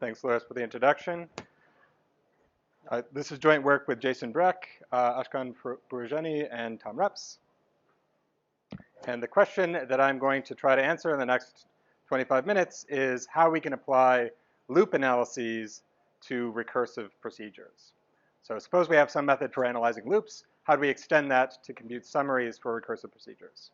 Thanks, Lois, for the introduction. This is joint work with Jason Breck, Ashkan Boroujeni, and Tom Reps. And the question that I'm going to try to answer in the next 25 minutes is how we can apply loop analyses to recursive procedures. So suppose we have some method for analyzing loops. How do we extend that to compute summaries for recursive procedures?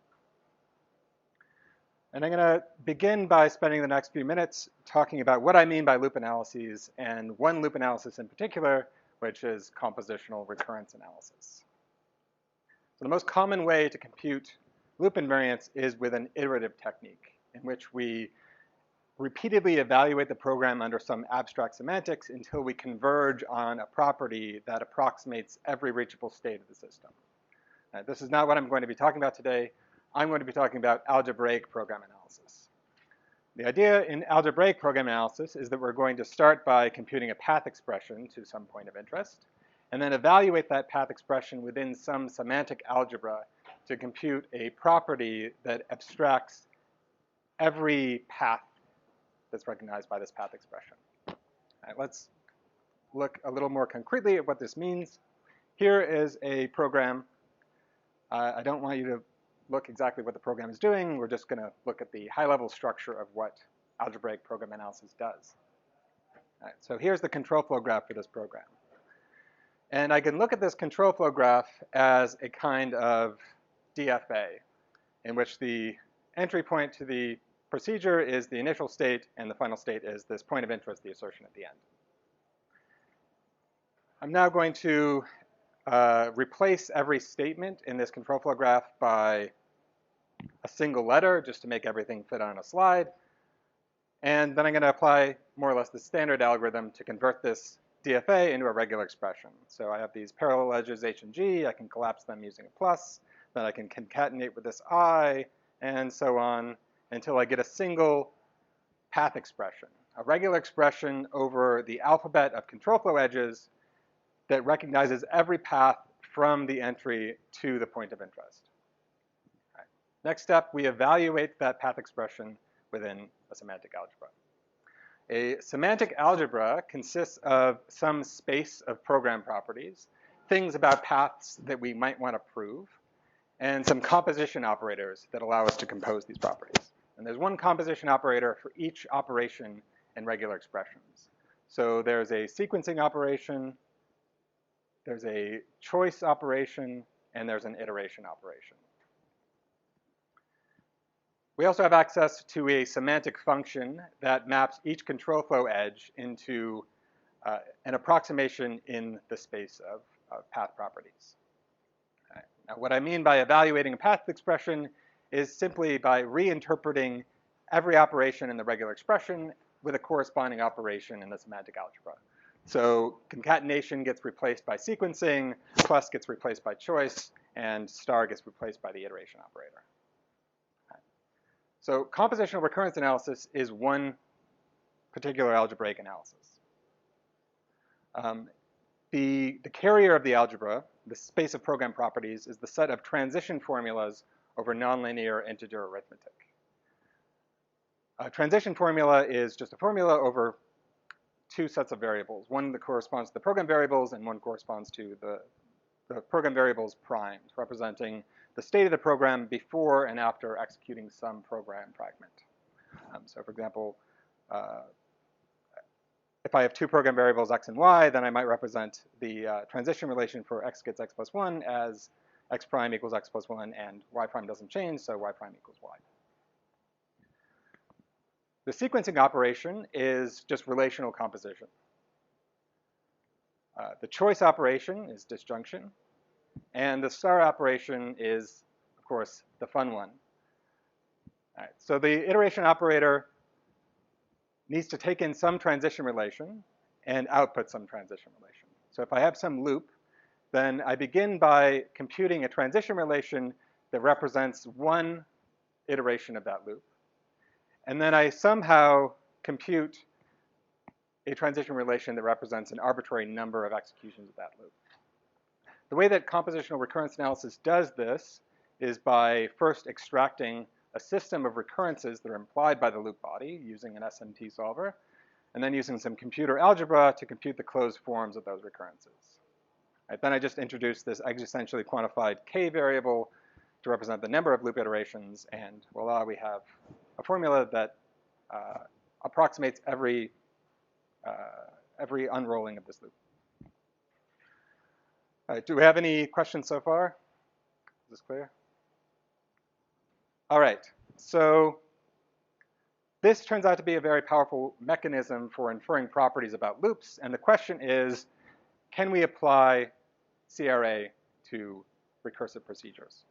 And I'm going to begin by spending the next few minutes talking about what I mean by loop analyses, and one loop analysis in particular, which is compositional recurrence analysis. So the most common way to compute loop invariance is with an iterative technique, in which we repeatedly evaluate the program under some abstract semantics until we converge on a property that approximates every reachable state of the system. Now, this is not what I'm going to be talking about today. I'm going to be talking about algebraic program analysis. The idea in algebraic program analysis is that we're going to start by computing a path expression to some point of interest, and then evaluate that path expression within some semantic algebra to compute a property that abstracts every path that's recognized by this path expression. All right, let's look a little more concretely at what this means. Here is a program. I don't want you to look exactly what the program is doing. We're just going to look at the high-level structure of what algebraic program analysis does. All right, so here's the control flow graph for this program. And I can look at this control flow graph as a kind of DFA, in which the entry point to the procedure is the initial state, and the final state is this point of interest, the assertion at the end. I'm now going to replace every statement in this control flow graph by a single letter, just to make everything fit on a slide. And then I'm going to apply more or less the standard algorithm to convert this DFA into a regular expression. So I have these parallel edges H and G. I can collapse them using a plus. Then I can concatenate with this I, and so on, until I get a single path expression, a regular expression over the alphabet of control flow edges that recognizes every path from the entry to the point of interest. Right. Next step, we evaluate that path expression within a semantic algebra. A semantic algebra consists of some space of program properties, things about paths that we might want to prove, and some composition operators that allow us to compose these properties. And there's one composition operator for each operation in regular expressions. So there's a sequencing operation, there's a choice operation, and there's an iteration operation. We also have access to a semantic function that maps each control flow edge into an approximation in the space of path properties. Right. Now, what I mean by evaluating a path expression is simply by reinterpreting every operation in the regular expression with a corresponding operation in the semantic algebra. So concatenation gets replaced by sequencing, plus gets replaced by choice, and star gets replaced by the iteration operator. So compositional recurrence analysis is one particular algebraic analysis. The carrier of the algebra, the space of program properties, is the set of transition formulas over nonlinear integer arithmetic. A transition formula is just a formula over two sets of variables, one that corresponds to the program variables and one corresponds to the program variables primed, representing the state of the program before and after executing some program fragment. So for example, if I have two program variables x and y, then I might represent the transition relation for x gets x plus 1 as x prime equals x plus 1 and y prime doesn't change, so y prime equals y. The sequencing operation is just relational composition. The choice operation is disjunction, and the star operation is, of course, the fun one. All right, so the iteration operator needs to take in some transition relation and output some transition relation. So if I have some loop, then I begin by computing a transition relation that represents one iteration of that loop. And then I somehow compute a transition relation that represents an arbitrary number of executions of that loop. The way that compositional recurrence analysis does this is by first extracting a system of recurrences that are implied by the loop body using an SMT solver, and then using some computer algebra to compute the closed forms of those recurrences. Right, then I just introduced this existentially quantified k variable to represent the number of loop iterations, and voila, we have a formula that approximates every unrolling of this loop. All right, do we have any questions so far? Is this clear? All right, so this turns out to be a very powerful mechanism for inferring properties about loops, and the question is, can we apply CRA to recursive procedures?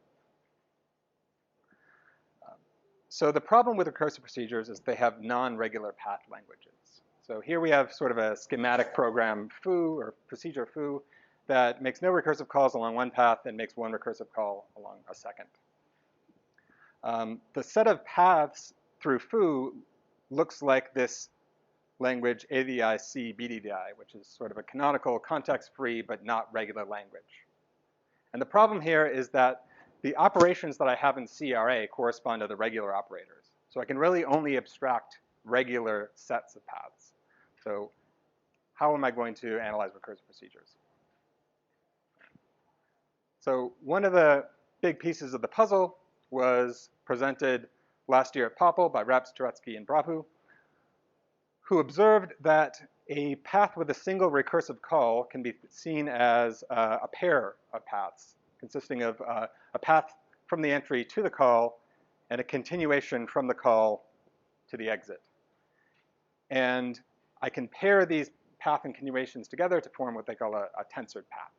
So the problem with recursive procedures is they have non-regular path languages. So here we have sort of a schematic program foo, or procedure foo, that makes no recursive calls along one path and makes one recursive call along a second. The set of paths through foo looks like this language ADI-C BDDI, which is sort of a canonical context-free but not regular language. And the problem here is that the operations that I have in CRA correspond to the regular operators. So I can really only abstract regular sets of paths. So how am I going to analyze recursive procedures? So one of the big pieces of the puzzle was presented last year at Popple by Raps, Turetsky, and Brabhu, who observed that a path with a single recursive call can be seen as a pair of paths consisting of a path from the entry to the call and a continuation from the call to the exit. And I can pair these path and continuations together to form what they call a tensored path.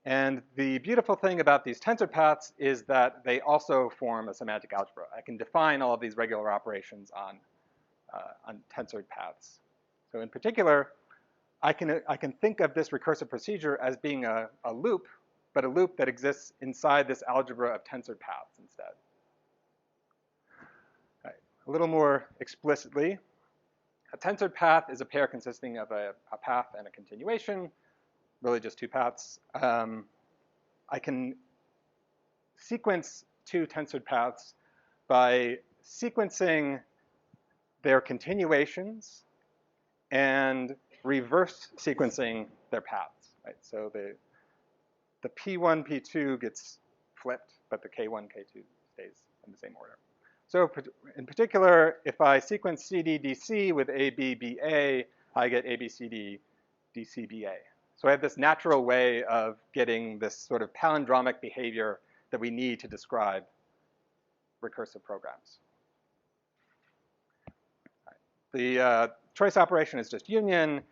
And the beautiful thing about these tensored paths is that they also form a semantic algebra. I can define all of these regular operations on tensored paths. So in particular, I can think of this recursive procedure as being a loop, but a loop that exists inside this algebra of tensored paths instead. Right. A little more explicitly, a tensored path is a pair consisting of a path and a continuation, really just two paths. I can sequence two tensored paths by sequencing their continuations and reverse sequencing their paths, right? So the P1, P2 gets flipped, but the K1, K2 stays in the same order. So in particular, if I sequence CD, DC with AB, BA, I get ABCD, DC, BA. So I have this natural way of getting this sort of palindromic behavior that we need to describe recursive programs. The choice operation is just union.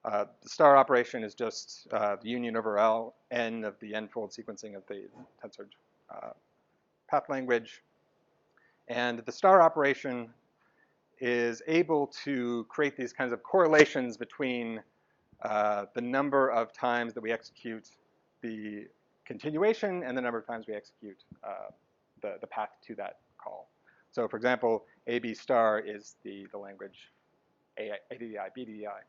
The star operation is just the union over n of the n-fold sequencing of the tensored path language. And the star operation is able to create these kinds of correlations between the number of times that we execute the continuation and the number of times we execute the path to that call. So for example, AB star is the language ADI, BDI.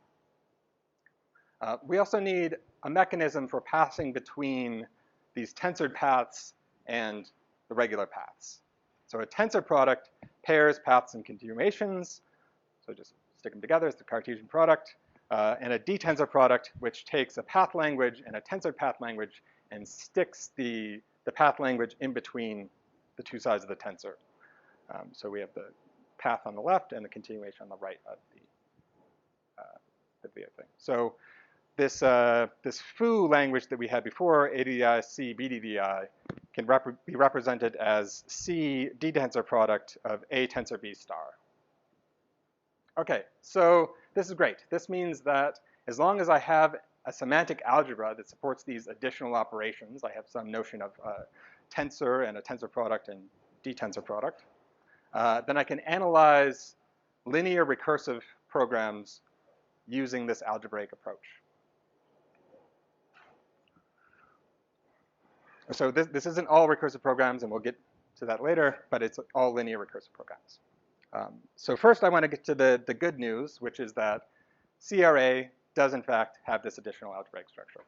We also need a mechanism for passing between these tensored paths and the regular paths. So a tensor product pairs paths and continuations. So just stick them together as the Cartesian product. And a detensor product, which takes a path language and a tensor path language and sticks the path language in between the two sides of the tensor. So we have the path on the left and the continuation on the right of the thing. So this foo language that we had before, ADI-C BDDI, can be represented as C detensor product of A tensor B star. Okay, so this is great. This means that as long as I have a semantic algebra that supports these additional operations, I have some notion of tensor and a tensor product and detensor product, then I can analyze linear recursive programs using this algebraic approach. So this isn't all recursive programs, and we'll get to that later, but it's all linear recursive programs. So first I want to get to the good news, which is that CRA does in fact have this additional algebraic structure.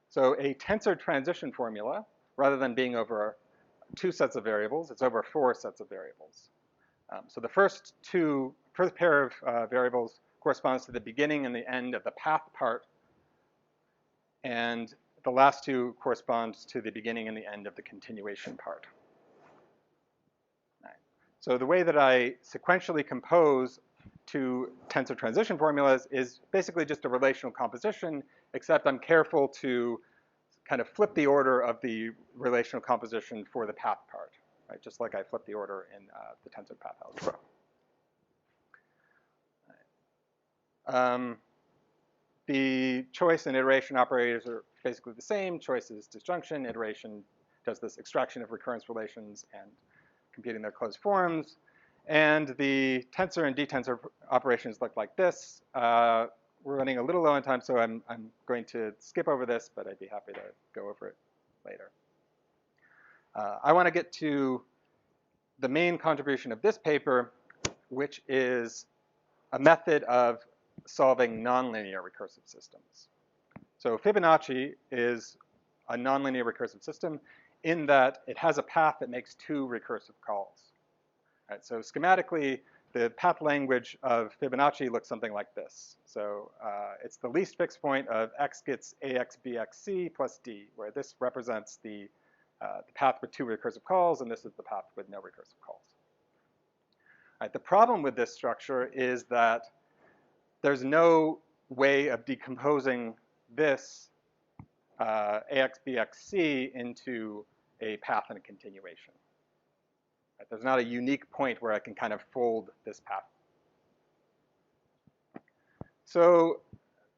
So a tensor transition formula, rather than being over 2 sets of variables, it's over 4 sets of variables. So the first 2 first pair of variables corresponds to the beginning and the end of the path part, and the last two corresponds to the beginning and the end of the continuation part. Right. So the way that I sequentially compose two tensor transition formulas is basically just a relational composition, except I'm careful to kind of flip the order of the relational composition for the path part, right? Just like I flip the order in the tensor path algebra. The choice and iteration operators are basically the same. Choice is disjunction. Iteration does this extraction of recurrence relations and computing their closed forms. And the tensor and detensor operations look like this. We're running a little low on time, so I'm going to skip over this, but I'd be happy to go over it later. I want to get to the main contribution of this paper, which is a method of solving nonlinear recursive systems. So Fibonacci is a nonlinear recursive system in that it has a path that makes two recursive calls. Right, so schematically, the path language of Fibonacci looks something like this. So it's the least fixed point of x gets ax bxc plus d, where this represents the path with two recursive calls, and this is the path with no recursive calls. Right, the problem with this structure is that there's no way of decomposing this ax bxc into a path and a continuation. Right, there's not a unique point where I can kind of fold this path. So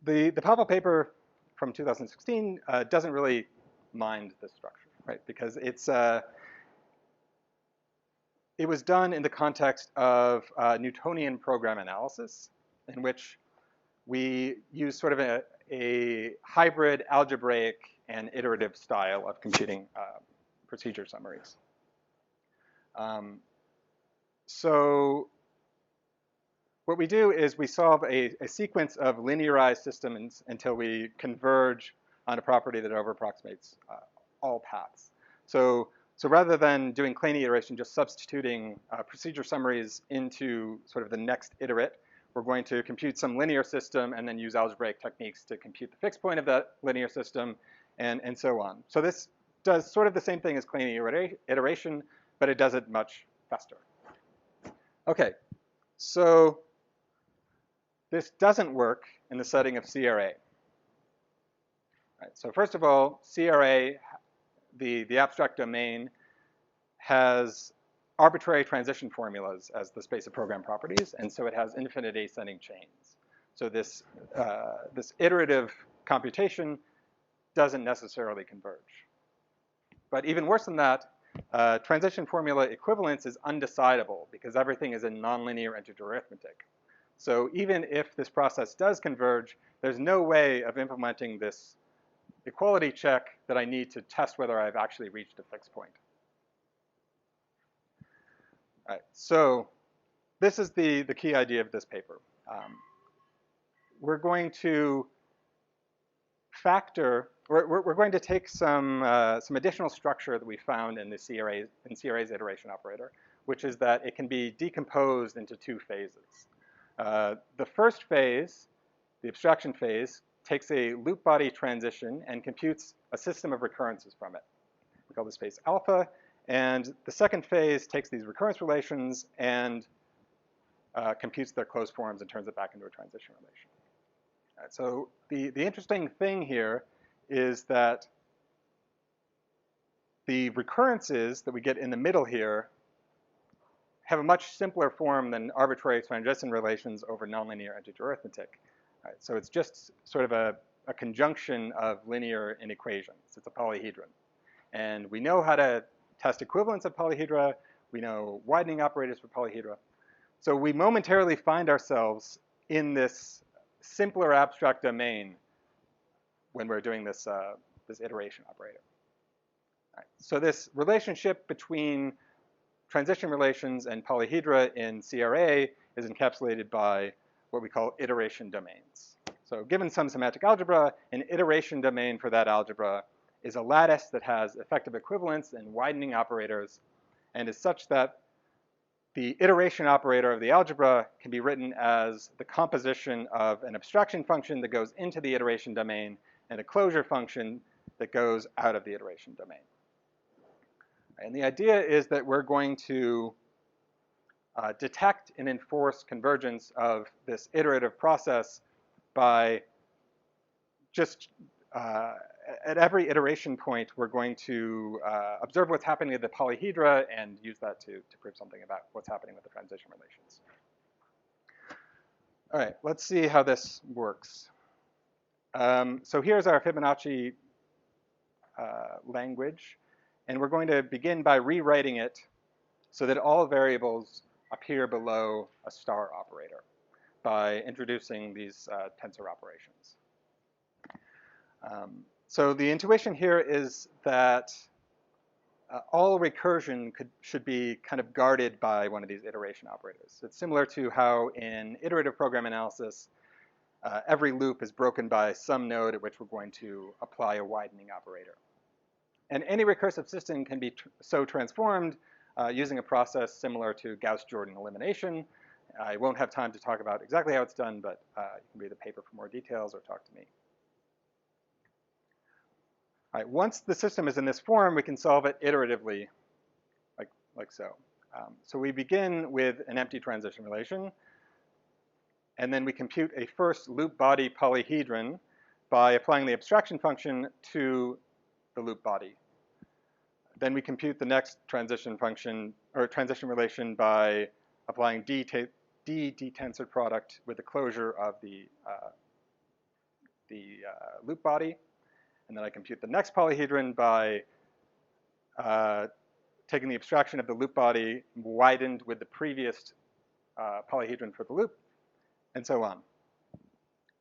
the Pavel paper from 2016 doesn't really mind this structure, right? Because it was done in the context of Newtonian program analysis, in which we use sort of a hybrid algebraic and iterative style of computing procedure summaries. So what we do is we solve a sequence of linearized systems until we converge on a property that over-approximates all paths. So rather than doing Kleene iteration, just substituting procedure summaries into sort of the next iterate, we're going to compute some linear system and then use algebraic techniques to compute the fixed point of that linear system and so on. So this does sort of the same thing as Kleene iteration, but it does it much faster. Okay, so this doesn't work in the setting of CRA. Right, so first of all, CRA, the abstract domain, has arbitrary transition formulas as the space of program properties, and so it has infinite ascending chains. So this iterative computation doesn't necessarily converge. But even worse than that, transition formula equivalence is undecidable because everything is in nonlinear integer arithmetic. So even if this process does converge, there's no way of implementing this equality check that I need to test whether I've actually reached a fixed point. All right, so this is the key idea of this paper. We're going to we're going to take some additional structure that we found in CRA's iteration operator, which is that it can be decomposed into two phases. The first phase, the abstraction phase, takes a loop body transition and computes a system of recurrences from it. We call this phase alpha. And the second phase takes these recurrence relations and computes their closed forms and turns it back into a transition relation. All right, so the interesting thing here is that the recurrences that we get in the middle here have a much simpler form than arbitrary transition relations over nonlinear integer arithmetic. All right, so it's just sort of a conjunction of linear inequations. It's a polyhedron. And we know how to test equivalence of polyhedra. We know widening operators for polyhedra. So we momentarily find ourselves in this simpler abstract domain when we're doing this iteration operator. All right, so this relationship between transition relations and polyhedra in CRA is encapsulated by what we call iteration domains. So given some semantic algebra, an iteration domain for that algebra is a lattice that has effective equivalence and widening operators and is such that the iteration operator of the algebra can be written as the composition of an abstraction function that goes into the iteration domain and a closure function that goes out of the iteration domain. And the idea is that we're going to detect and enforce convergence of this iterative process by just at every iteration point, we're going to observe what's happening at the polyhedra and use that to prove something about what's happening with the transition relations. All right, let's see how this works. So here's our Fibonacci language, and we're going to begin by rewriting it so that all variables appear below a star operator by introducing these tensor operations. So the intuition here is that all recursion should be kind of guarded by one of these iteration operators. It's similar to how in iterative program analysis, every loop is broken by some node at which we're going to apply a widening operator. And any recursive system can be so transformed using a process similar to Gauss-Jordan elimination. I won't have time to talk about exactly how it's done, but you can read the paper for more details or talk to me. All right, once the system is in this form, we can solve it iteratively, like so. So we begin with an empty transition relation, and then we compute a first loop body polyhedron by applying the abstraction function to the loop body. Then we compute the next transition function, or transition relation, by applying d tensor product with the closure of the loop body. And then I compute the next polyhedron by taking the abstraction of the loop body widened with the previous polyhedron for the loop, and so on.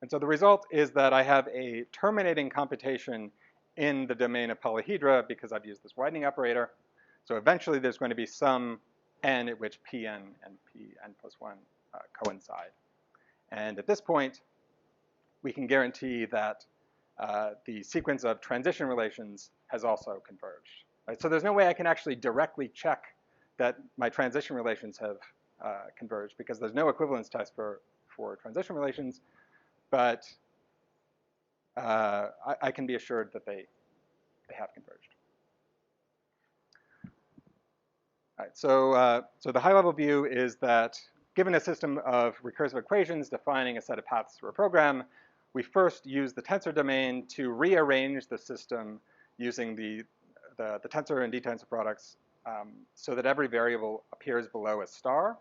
And so the result is that I have a terminating computation in the domain of polyhedra because I've used this widening operator. So eventually there's going to be some n at which Pn and Pn plus 1 coincide. And at this point, we can guarantee that the sequence of transition relations has also converged. Right? So there's no way I can actually directly check that my transition relations have converged because there's no equivalence test for transition relations, but I can be assured that they have converged. All right, so the high-level view is that given a system of recursive equations defining a set of paths through a program, we first use the tensor domain to rearrange the system using the tensor and d-tensor products so that every variable appears below a star.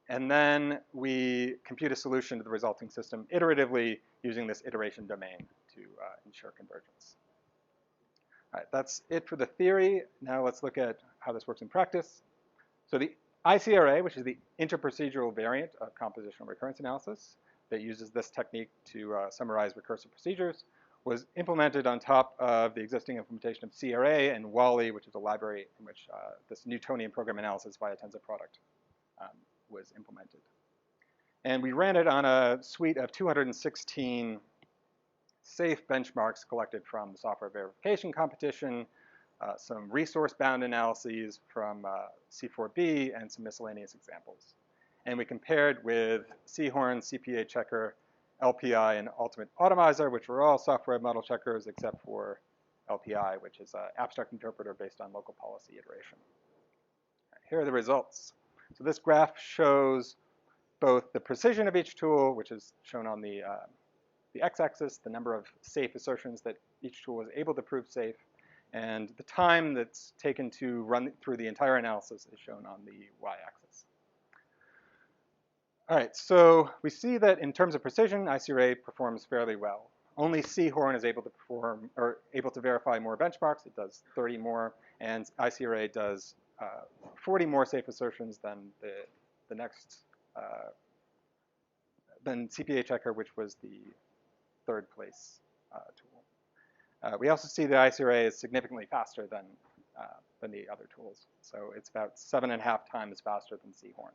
And then we compute a solution to the resulting system iteratively using this iteration domain to ensure convergence. All right, that's it for the theory. Now let's look at how this works in practice. So the ICRA, which is the interprocedural variant of compositional recurrence analysis that uses this technique to summarize recursive procedures, was implemented on top of the existing implementation of CRA and Wally, which is a library in which this Newtonian program analysis via tensor product was implemented. And we ran it on a suite of 216 safe benchmarks collected from the software verification competition, some resource-bound analyses from C4B, and some miscellaneous examples. And we compared with Seahorn, CPA Checker, LPI, and Ultimate Automizer, which were all software model checkers except for LPI, which is an abstract interpreter based on local policy iteration. Right, here are the results. So this graph shows both the precision of each tool, which is shown on the x-axis, the number of safe assertions that each tool was able to prove safe, and the time that's taken to run through the entire analysis is shown on the y-axis. All right, so we see that in terms of precision, ICRA performs fairly well. Only Seahorn is able to perform or able to verify more benchmarks. It does 30 more, and ICRA does 40 more safe assertions than the next than CPA Checker, which was the third place tool. We also see that ICRA is significantly faster than the other tools. So it's about 7.5 times faster than Seahorn.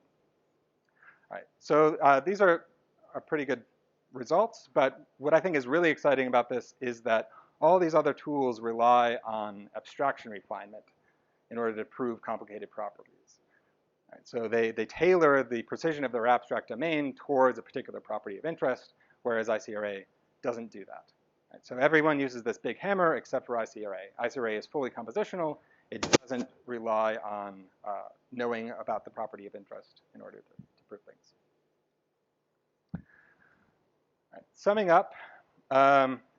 All right, so these are pretty good results, but what I think is really exciting about this is that all these other tools rely on abstraction refinement in order to prove complicated properties. Right? So they tailor the precision of their abstract domain towards a particular property of interest, whereas ICRA doesn't do that. Right? So everyone uses this big hammer except for ICRA. ICRA is fully compositional. It doesn't rely on knowing about the property of interest in order to prove things. Right. Summing up,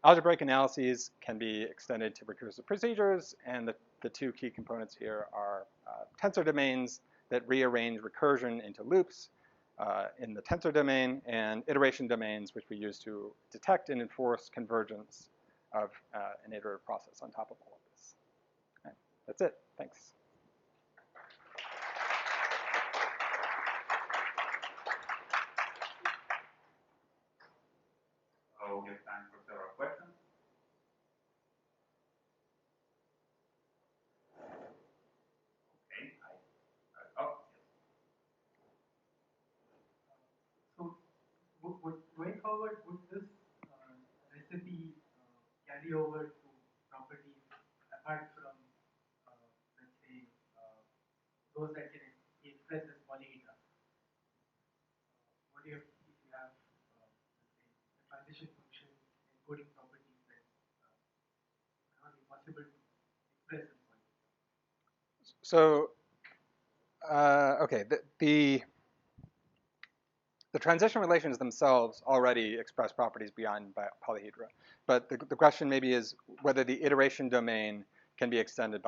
algebraic analyses can be extended to recursive procedures, and the two key components here are tensor domains that rearrange recursion into loops in the tensor domain, and iteration domains, which we use to detect and enforce convergence of an iterative process on top of all of this. Right. That's it. Thanks. So we have time for several questions. Okay. Oh, yes. So going forward, would this recipe carry over to properties apart from, let's say, those that can be expressed as polyhedra? What if you have, let's say, a transition function encoding properties that are not possible to express as polyhedra? So, okay, the transition relations themselves already express properties beyond polyhedra. But the question maybe is whether the iteration domain can be extended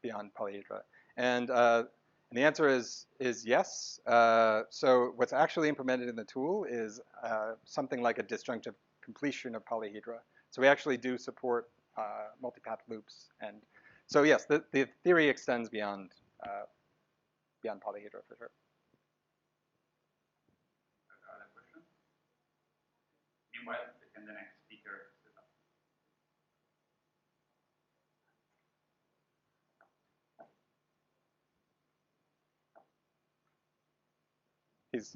beyond polyhedra. And the answer is yes. So what's actually implemented in the tool is something like a disjunctive completion of polyhedra. So we actually do support multipath loops. And so yes, the theory extends beyond polyhedra for sure. meanwhile, can the next speaker sit up? He's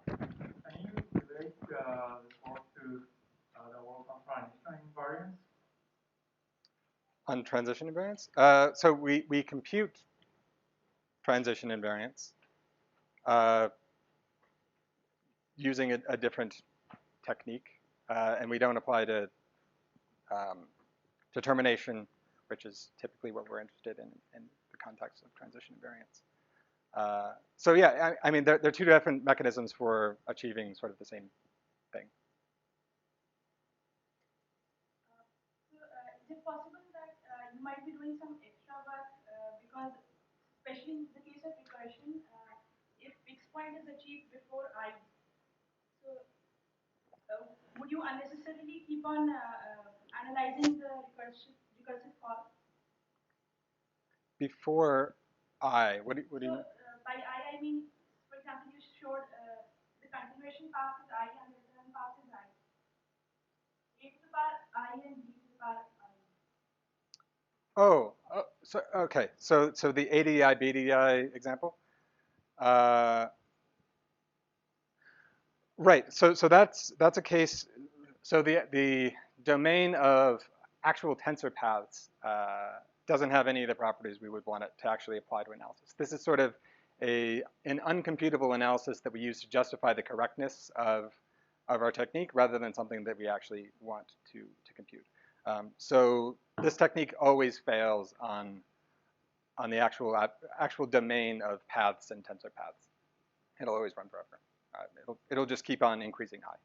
Can you relate this work to the work on transition invariance? on transition invariance. So we compute transition invariance using a different technique, and we don't apply to determination, which is typically what we're interested in the context of transition invariance. So yeah, I mean, there are two different mechanisms for achieving sort of the same thing. Is it possible that you might be doing some extra work because, especially in the case of recursion, if fixed point is achieved before I, so would you unnecessarily keep on analyzing the recursive call? Before I, what do you mean? By I mean, for example, you showed the continuation path is I and the return path is I. A to the power I and B to the power I. Oh, so okay. So the ADI BDI example. Right. So that's a case. So the domain of actual tensor paths doesn't have any of the properties we would want it to actually apply to analysis. This is sort of an uncomputable analysis that we use to justify the correctness of our technique rather than something that we actually want to compute. So this technique always fails on the actual domain of paths and tensor paths. It'll always run forever. It'll just keep on increasing high.